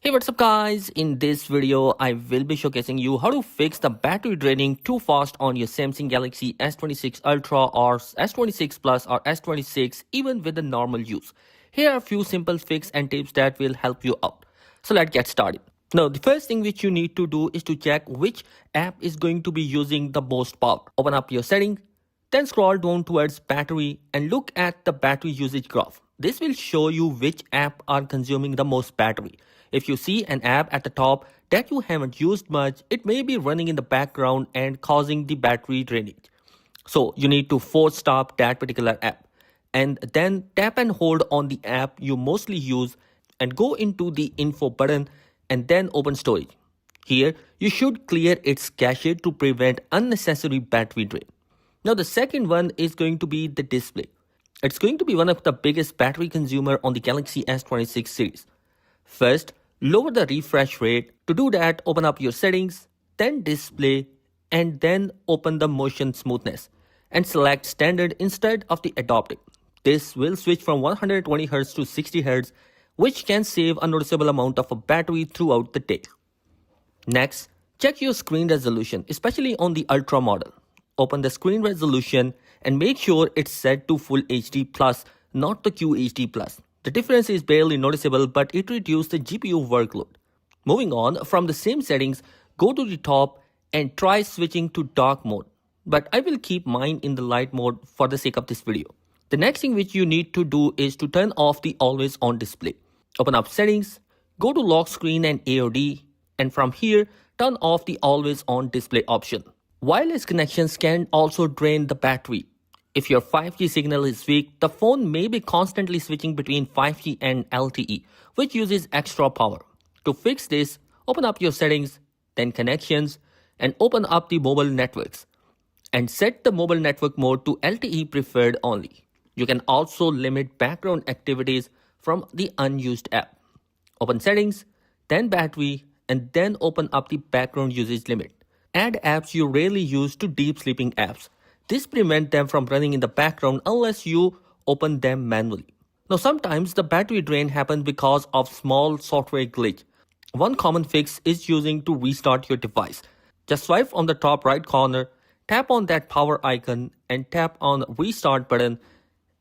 Hey, what's up guys? In this video, I will be showcasing you how to fix the battery draining too fast on your Samsung Galaxy S26 Ultra or S26 Plus or S26 even with the normal use. Here are a few simple fix and tips that will help you out. So let's get started. Now, the first thing which you need to do is to check which app is going to be using the most power. Open up your settings, then scroll down towards battery and look at the battery usage graph. This will show you which app are consuming the most battery. If you see an app at the top that you haven't used much, it may be running in the background and causing the battery drainage. So you need to force stop that particular app and then tap and hold on the app you mostly use and go into the info button and then open storage. Here you should clear its cache to prevent unnecessary battery drain. Now the second one is going to be the display. It's going to be one of the biggest battery consumer on the Galaxy S26 series. First, lower the refresh rate. To do that, open up your settings, then display, and then open the motion smoothness and select standard instead of the adaptive. This will switch from 120Hz to 60Hz, which can save a noticeable amount of battery throughout the day. Next, check your screen resolution, especially on the Ultra model. Open the screen resolution and make sure it's set to Full HD Plus, not the QHD Plus. The difference is barely noticeable, but it reduces the GPU workload. Moving on, from the same settings, go to the top and try switching to dark mode. But I will keep mine in the light mode for the sake of this video. The next thing which you need to do is to turn off the always on display. Open up settings, go to lock screen and AOD, and from here, turn off the always on display option. Wireless connections can also drain the battery. If your 5G signal is weak, the phone may be constantly switching between 5G and LTE, which uses extra power. To fix this, open up your settings, then connections, and open up the mobile networks. And set the mobile network mode to LTE preferred only. You can also limit background activities from the unused app. Open settings, then battery, and then open up the background usage limit. Add apps you rarely use to deep sleeping apps. This prevents them from running in the background unless you open them manually. Now sometimes the battery drain happens because of small software glitch. One common fix is using to restart your device. Just swipe on the top right corner, tap on that power icon and tap on restart button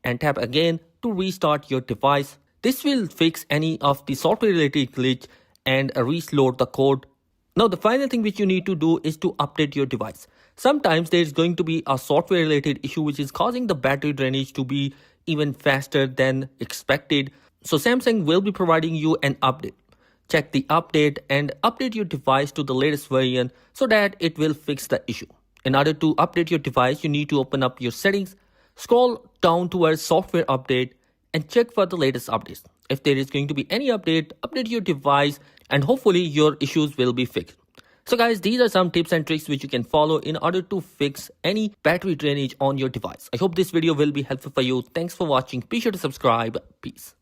and tap again to restart your device. This will fix any of the software related glitch and reload the code. Now the final thing which you need to do is to update your device. Sometimes there is going to be a software related issue which is causing the battery drainage to be even faster than expected. So Samsung will be providing you an update. Check the update and update your device to the latest version so that it will fix the issue. In order to update your device, you need to open up your settings, scroll down towards software update and check for the latest updates. If there is going to be any update, update your device and hopefully your issues will be fixed. So guys, these are some tips and tricks which you can follow in order to fix any battery drainage on your device. I hope this video will be helpful for you. Thanks for watching. Be sure to subscribe. Peace.